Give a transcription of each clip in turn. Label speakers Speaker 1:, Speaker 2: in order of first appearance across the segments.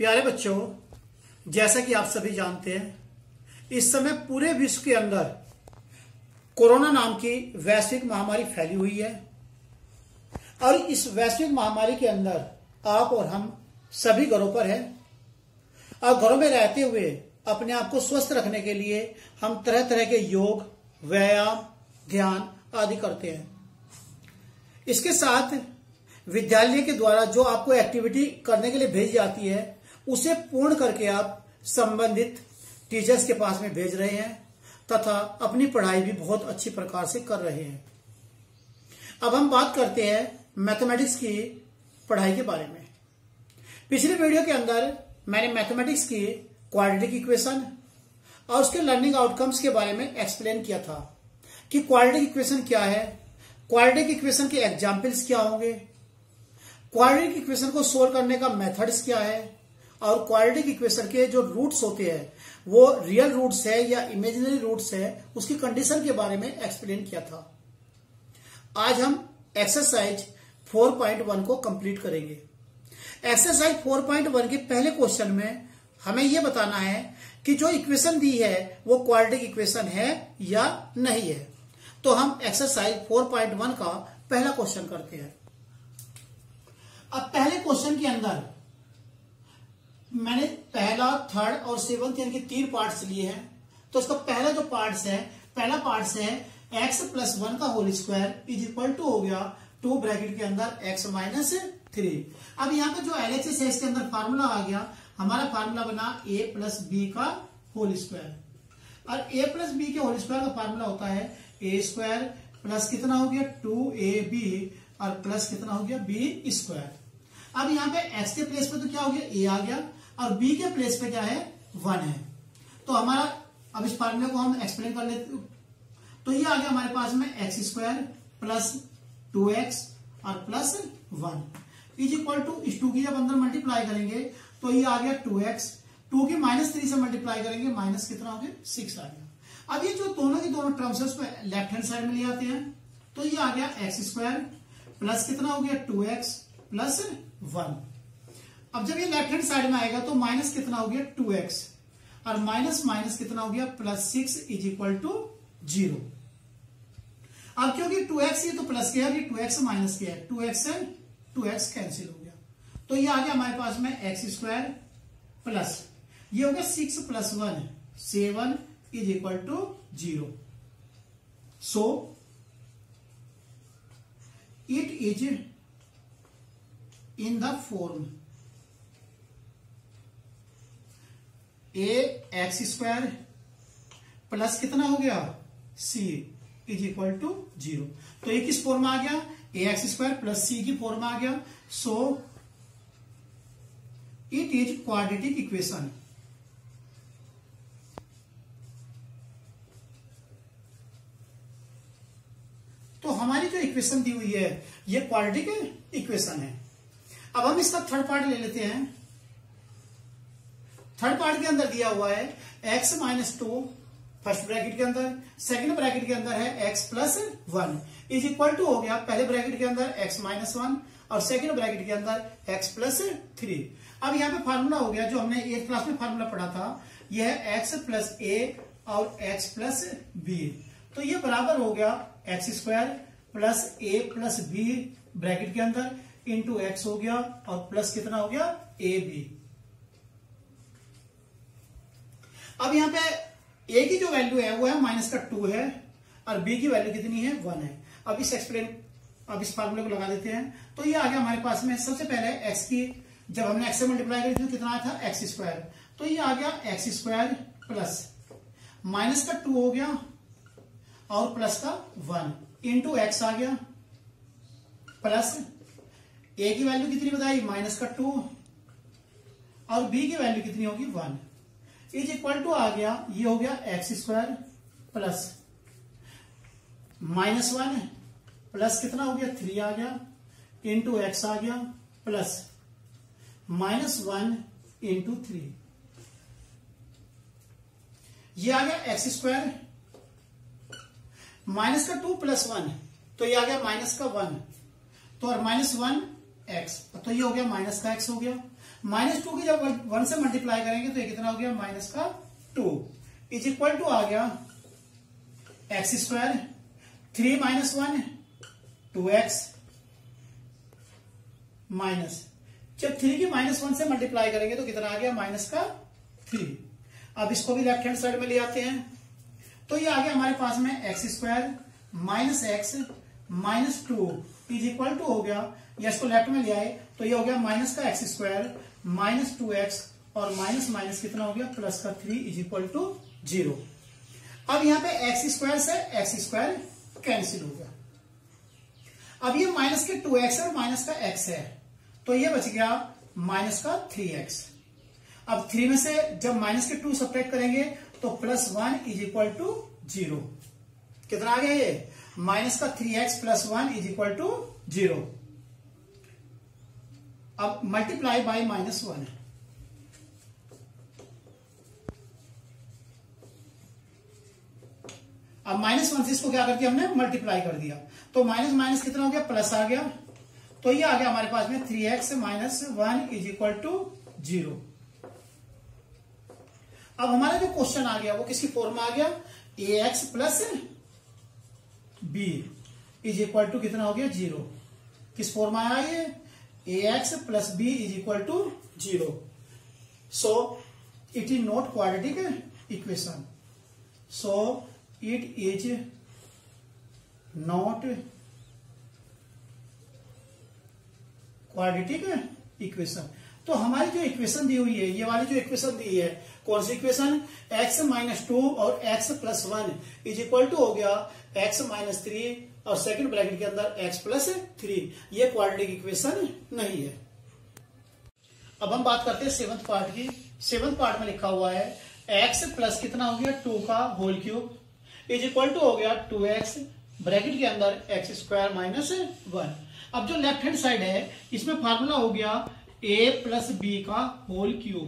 Speaker 1: प्यारे बच्चों, जैसा कि आप सभी जानते हैं, इस समय पूरे विश्व के अंदर कोरोना नाम की वैश्विक महामारी फैली हुई है। और इस वैश्विक महामारी के अंदर आप और हम सभी घरों पर हैं और घरों में रहते हुए अपने आप को स्वस्थ रखने के लिए हम तरह तरह के योग, व्यायाम, ध्यान आदि करते हैं। इसके साथ विद्यालय के द्वारा जो आपको एक्टिविटी करने के लिए भेजी जाती है, उसे पूर्ण करके आप संबंधित टीचर्स के पास में भेज रहे हैं तथा अपनी पढ़ाई भी बहुत अच्छी प्रकार से कर रहे हैं। अब हम बात करते हैं मैथमेटिक्स की पढ़ाई के बारे में। पिछले वीडियो के अंदर मैंने मैथमेटिक्स की क्वाड्रेटिक इक्वेशन और उसके लर्निंग आउटकम्स के बारे में एक्सप्लेन किया था कि क्वाड्रेटिक इक्वेशन क्या है, क्वाड्रेटिक इक्वेशन के एग्जाम्पल्स क्या होंगे, क्वाड्रेटिक इक्वेशन को सोल्व करने का मेथड्स क्या है और क्वाड्रेटिक इक्वेशन के जो रूट्स होते हैं वो रियल रूट्स है या इमेजिनरी रूट्स है, उसकी कंडीशन के बारे में एक्सप्लेन किया था। आज हम एक्सरसाइज 4.1 को कंप्लीट करेंगे। एक्सरसाइज 4.1 के पहले क्वेश्चन में हमें यह बताना है कि जो इक्वेशन दी है वो क्वाड्रेटिक इक्वेशन है या नहीं है। तो हम एक्सरसाइज 4.1 का पहला क्वेश्चन करते हैं। अब पहले क्वेश्चन के अंदर मैंने पहला, थर्ड और सेवंथ यानी कि 3 पार्ट्स लिए हैं। तो इसका पहला जो पार्ट्स है, पहला पार्ट्स है x + 1 का whole square is equal to हो गया 2 ब्रैकेट के अंदर x - 3। अब यहाँ पे जो LHS है इसके अंदर फार्मूला आ गया, हमारा फार्मूला बना a + b का होल स्क्वायर। और a + b के होल स्क्वायर का फार्मूला होता है a² प्लस कितना हो गया 2ab और प्लस कितना हो गया b²। अब यहाँ पे x के प्लेस पे तो क्या हो गया a आ गया और b के प्लेस पे क्या है 1 है। तो हमारा अब इस फार्मूले को हम एक्सप्लेन कर लेते। तो ये आ गया हमारे पास में x² प्लस 2x और प्लस 1 इज इक्वल टू इस 2 की जब अंदर मल्टीप्लाई करेंगे तो ये आ गया 2x, 2 की -3 से मल्टीप्लाई करेंगे माइनस कितना हो गया 6 आ गया। अब ये जो दोनों की दोनों टर्म्स है उसको लेफ्ट हैंड साइड में ले आते हैं। तो ये आ गया x² प्लस कितना हो गया 2x प्लस 1। अब जब ये लेफ्ट हैंड साइड में आएगा तो माइनस कितना हो गया 2x और माइनस माइनस कितना हो गया +6 इज इक्वल टू 0। अब क्योंकि 2x ये तो प्लस किया, ये 2x माइनस किया है, 2x से 2x कैंसिल हो गया। तो ये आ गया हमारे पास में x² प्लस ये हो गया 6 + 1 7 is equal to 0। So it is in the form ax² plus कितना हो गया c इज इक्वल टू 0। तो ये किस फॉर्म में आ गया ax² प्लस c की फॉर्म में आ गया। सो इट इज क्वाड्रेटिक इक्वेशन। तो हमारी जो इक्वेशन दी हुई है ये क्वाड्रेटिक इक्वेशन है। अब हम इसका थर्ड पार्ट ले लेते हैं। थर्ड पार्ट के अंदर दिया हुआ है x - 2 फर्स्ट ब्रैकेट के अंदर, सेकंड ब्रैकेट के अंदर है x + 1 इज इक्वल टू हो गया पहले ब्रैकेट के अंदर x - 1 और सेकंड ब्रैकेट के अंदर x + 3। अब यहाँ पे फार्मूला हो गया जो हमने 8th क्लास में फार्मूला पढ़ा था, यह है x + a और x + b। तो ये बराबर हो गया x² plus a plus b bracket के अंदर इंटू x हो गया और प्लस कितना हो गया ab। अब यहां पे a की जो वैल्यू है वो है -2 है और b की वैल्यू कितनी है 1 है। अब इस फार्मूले को लगा देते हैं। तो ये आ गया हमारे पास में सबसे पहले x की जब हमने x से मल्टीप्लाई करी थी तो कितना आया था x²। तो ये आ गया x² प्लस -2 हो गया और प्लस का 1 इंटू x आ गया प्लस a की वैल्यू कितनी बताई -2 और b की वैल्यू कितनी होगी 1 इज इक्वल टू आ गया ये हो गया x² प्लस -1 प्लस कितना हो गया 3 आ गया इंटू x आ गया प्लस -1 इंटू 3। ये आ गया x² -2 प्लस 1 तो ये आ गया -1 तो और -1 x तो ये हो गया -x हो गया। माइनस 2 की जब 1 से मल्टीप्लाई करेंगे तो ये कितना हो गया माइनस का 2 इज इक्वल टू आ गया x square 3 minus 1 2x minus जब 3 की माइनस 1 से मल्टीप्लाई करेंगे तो कितना आ गया माइनस का 3। अब इसको भी लेफ्ट हैंड साइड में ले आते हैं तो ये आ गया हमारे पास में x square minus x minus 2 is equal to हो गया या इसको लेफ्ट में ले आए तो ये हो गया माइनस का एक्स स्क्वायर माइनस 2x और माइनस माइनस कितना हो गया प्लस का 3 इज इक्वल टू 0। अब यहां पे एक्स स्क्वायर से एक्स स्क्वायर कैंसिल हो गया। अब ये माइनस के 2x और माइनस का x है तो ये बच गया माइनस का 3x। अब 3 में से जब माइनस के 2 सब्ट्रैक्ट करेंगे तो प्लस 1 इज इक्वल टू 0। कितना आ गया ये माइनस का 3x plus 1 is equal to 0। अब मल्टीप्लाई बाय माइनस 1 अब माइनस 1 से इसको क्या कर दिया हमने मल्टीप्लाई कर दिया तो माइनस माइनस कितना हो गया प्लस आ गया तो ये आ गया हमारे पास में 3x minus 1 is equal to 0। अब हमारा जो क्वेश्चन आ गया वो किसकी फॉर्म में आ गया ax plus b is equal to कितना हो गया 0। किस फॉर्म में आया ये ax plus b is equal to 0। So it is not quadratic equation. So it is not quadratic equation. तो हमारी जो इक्वेशन दी हुई है ये वाली जो इक्वेशन दी है कौन सी इक्वेशन x माइनस 2 और x plus 1 is equal to हो गया x माइनस 3 और सेकंड ब्रैकेट के अंदर x प्लस 3। ये क्वाड्रेटिक इक्वेशन नहीं है। अब हम बात करते हैं सेवंथ पार्ट की। सेवंथ पार्ट में लिखा हुआ है x प्लस कितना हो गया 2 का whole cube is equal to हो गया 2x ब्रैकेट के अंदर x स्क्वायर माइनस 1। अब जो लेफ्ट हैंड साइड है इसमें फार्मूला हो गया a प्लस बी का होल क्यूब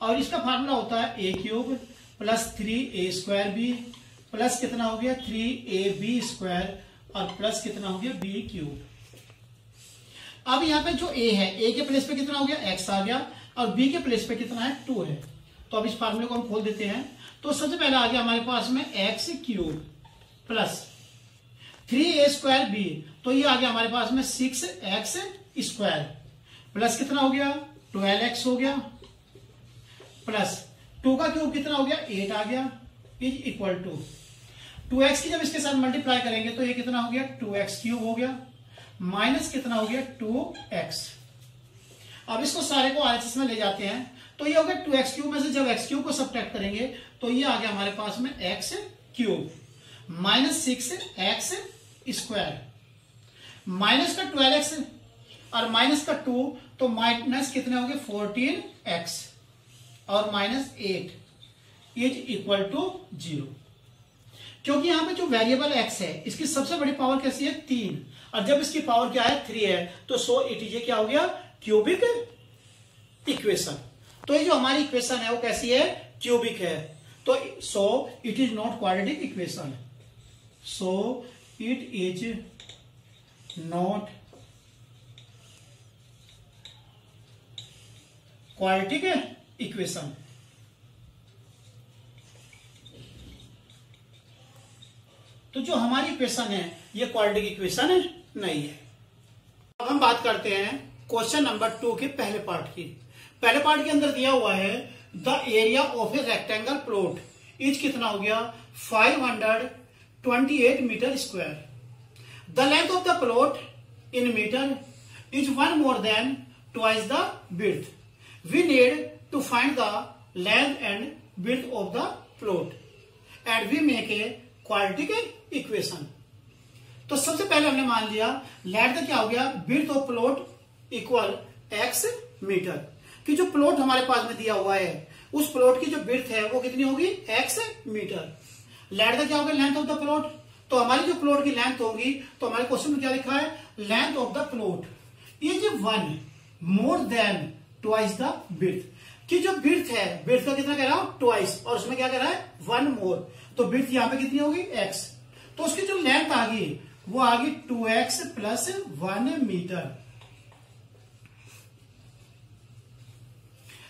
Speaker 1: और इसका फार्मूला होता है a cube plus 3a square b plus कितना हो गया 3ab स्क्वायर और प्लस कितना हो गया b क्यूब। अब यहाँ पे जो a है a के प्लेस पे कितना हो गया x आ गया और b के प्लेस पे कितना है 2 है। तो अब इस फार्मूले को हम खोल देते हैं तो सबसे पहले आ गया हमारे पास में x cube plus 3a square b तो ये आ गया हमारे पास में 6x स्क्वायर प्लस कितना हो गया 12x हो गया प्लस 2 का क्यूब कितना हो गया 8 आ गया इज इक्वल टू 2x की जब इसके साथ मल्टीप्लाई करेंगे तो ये कितना हो गया 2x क्यूब हो गया माइनस कितना हो गया 2x। अब इसको सारे को RHS में ले जाते हैं तो ये हो गया 2x क्यूब में से जब x क्यूब को सब्ट्रैक्ट करेंगे तो ये आ गया हमारे पास में x cube minus 6x square minus का 12x और माइनस का 2 तो माइनस कितने हो गए 14x और माइनस 8 इज इक्वल टू 0। क्योंकि यहां पे जो वेरिएबल x है इसकी सबसे बड़ी पावर कैसी है 3 और जब इसकी पावर क्या है 3 है तो सो इट इज क्या हो गया क्यूबिक इक्वेशन। तो ये जो हमारी इक्वेशन है वो कैसी है क्यूबिक है। तो सो it is not quadratic equation. So it is not quadratic equation. तो जो हमारी इक्वेशन है ये क्वाड्रेटिक इक्वेशन नहीं है। अब हम बात करते हैं क्वेश्चन नंबर 2 के पहले पार्ट की। पहले पार्ट के अंदर दिया हुआ है the area of a rectangle plot is कितना हो गया 528 metre square. The length of the plot in metre is 1 more than twice the width. We need to find the length and width of the plot and we make a quadratic equation। तो सबसे पहले हमने मान लिया length क्या हो गया width of plot equal x metre कि जो प्लॉट हमारे पास में दिया हुआ है उस प्लॉट की जो width है वो कितनी होगी x मीटर। लेंथ क्या होगा लेंथ ऑफ द प्लॉट। तो हमारी जो प्लॉट की लेंथ होगी तो हमारे क्वेश्चन में क्या लिखा है length of the plot is 1 more than twice the width कि जो विड्थ है विड्थ का कितना कह रहा हूं ट्वाइस और उसमें क्या कह रहा है 1 मोर। तो विड्थ यहां पे कितनी होगी x तो उसकी जो लेंथ आ गई वो आ गई 2x प्लस 1 मीटर।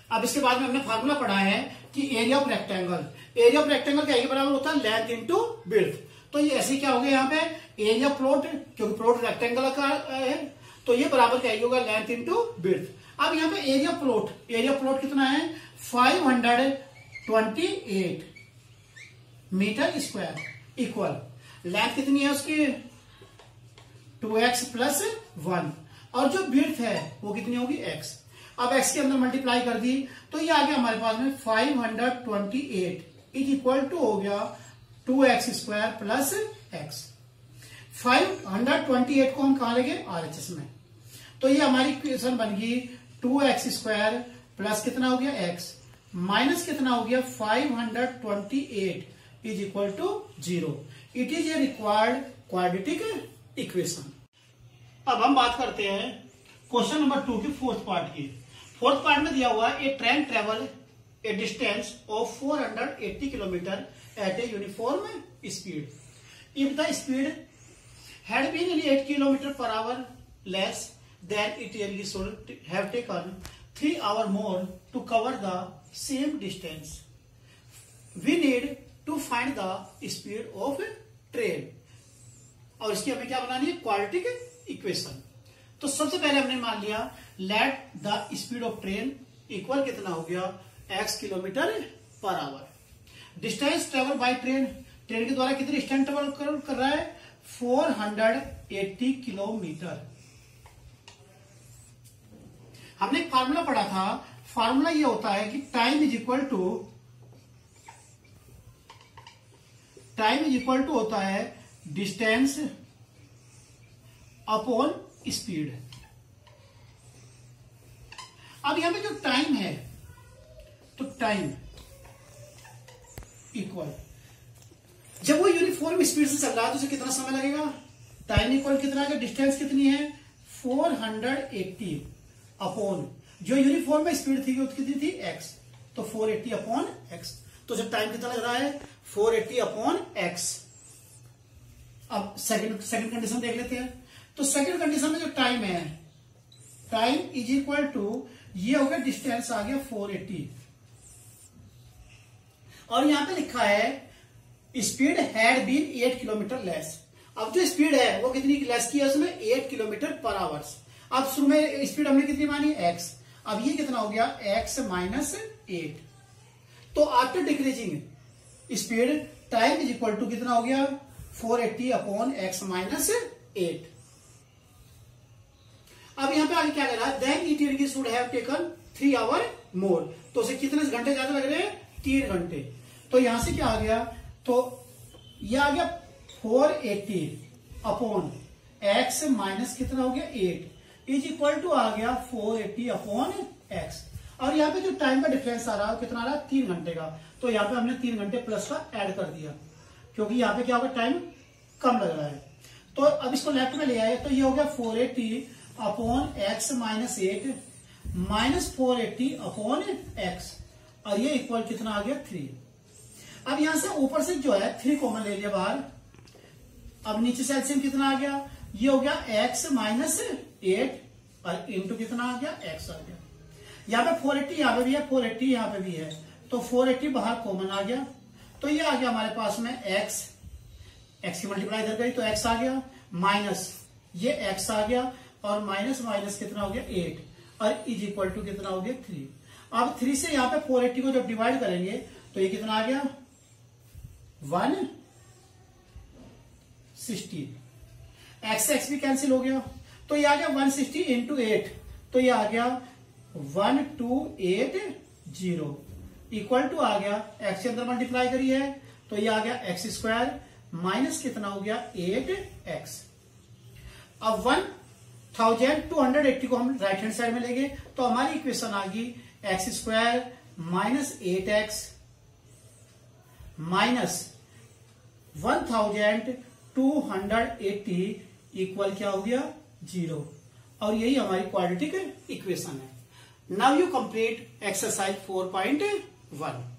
Speaker 1: अब इसके बाद में हमने फार्मूला पढ़ा है कि area of rectangle, area of rectangle क्या के बराबर होता है, लेंथ इंटू विड्थ। तो ये ऐसे क्या हो गया यहाँ पे, एरिया प्लॉट, क्योंकि प्लॉट रेक्टेंगल का है तो ये बराबर क्या होगा, लेंथ इंटू विड्थ। अब यहाँ पे एरिया प्लॉट कितना है, 528 मीटर स्क्वायर इक्वल लेंथ कितनी है उसकी, 2x प्लस 1, और जो विड्थ है वो कितनी होगी, x। अब x के अंदर मल्टीप्लाई कर दी तो ये आ गया हमारे पास में 528 इज इक्वल टू हो गया 2x स्क्वायर प्लस x। 528 को हम कहा लेंगे RHS में, तो ये हमारी इक्वेशन बन गई 2x स्क्वायर प्लस कितना हो गया x माइनस कितना हो गया 528 is equal to 0। It is a required quadratic equation. अब हम बात करते हैं क्वेश्चन नंबर 2 की फोर्थ पार्ट की। फोर्थ पार्ट में दिया हुआ a train travel a distance of 480 kilometre at a uniform speed. If the speed had been 8 kilometer per hour less than it really should have taken 3 hours more to cover the same distance. We need to find the speed of train. और इसकी हमें क्या बनानी है, quadratic equation. तो सबसे पहले हमने मान लिया let the speed of train equal कितना हो गया, x kilometre per hour. Distance travel by train, train के द्वारा कितनी डिस्टेंस ट्रेवल कर रहा है, 480 किलोमीटर। हमने एक फार्मूला पढ़ा था, फार्मूला ये होता है कि टाइम इज इक्वल टू होता है डिस्टेंस अपॉन स्पीड। अब यहां पे जो टाइम है, तो टाइम इक्वल, जब वो यूनिफॉर्म स्पीड से चल रहा है तो उसे कितना समय लगेगा, टाइम इक्वल कितना है, डिस्टेंस कितनी है 480 अपॉन जो यूनिफॉर्म में स्पीड थी वो कितनी थी x, तो 480 अपॉन x। तो जब टाइम कितना लग रहा है 480 अपॉन x। अब सेकंड कंडीशन देख लेते हैं। तो सेकंड कंडीशन में जो टाइम है, टाइम इज इक्वल टू ये हो गया डिस्टेंस आ गया 480, और यहां पे लिखा है speed had been 8 kilometre less. अब जो स्पीड है वो कितनी लेस की है उसमें, 8 किलोमीटर पर आवर्स। अब शुरू में स्पीड हमने कितनी मानी, x। अब ये कितना हो गया, x माइनस 8। तो after decreasing speed time is equal to कितना हो गया, 480 अपॉन x माइनस 8। अब यहां पे आगे क्या कह रहा है, then it should have taken 3 hour more. तो उसे कितने घंटे ज्यादा लग रहे हैं, 3 घंटे। तो यहां से क्या आ गया, तो यह आ गया 480 अपॉन x माइनस कितना हो गया 8 इज इक्वल टू आ गया 480 अपॉन x। और यहाँ पे जो टाइम का डिफरेंस आ रहा है कितना आ रहा है, 3 घंटे का। तो यहाँ पे हमने 3 घंटे प्लस का ऐड कर दिया, क्योंकि यहाँ पे क्या होगा, टाइम कम लग रहा है। तो अब इसको लेफ्ट में ले आए, तो ये हो गया 480 upon x minus 8 minus 480 upon x, और ये इक्वल कितना आ गया 3। अब यहां से ऊपर से जो है 3 कॉमन ले लिया बाहर। अब नीचे से एलसीएम कितना आ गया, ये हो गया x माइनस 8 और इंटू कितना आ गया, x आ गया। यहाँ पे 480 यहाँ पे भी है, 480 यहाँ पे भी है, तो 480 बाहर कॉमन आ गया। तो ये आ गया हमारे पास में x की मल्टीप्लाई इधर गई तो x आ गया, माइनस ये x आ गया, और माइनस माइनस कितना हो गया 8, और इज इक्वल टू कितना हो गया 3। अब 3 से यहाँ पे 480 को जब डिवाइड करेंगे तो ये कितना आ गया 160। x भी कैंसिल हो गया, तो ये आ गया 160 इंटू 8, तो ये आ गया 1280 इक्वल टू आ गया x के अंदर मल्टीप्लाई करी है तो ये आ गया x स्क्वायर माइनस कितना हो गया 8x। अब 1280 को हम राइट हैंड साइड में लेंगे तो हमारी इक्वेशन आ गई x square minus 8x minus 1280 equal क्या हो गया 0, और यही हमारी क्वाड्रेटिक इक्वेशन है। Now you complete exercise 4.1।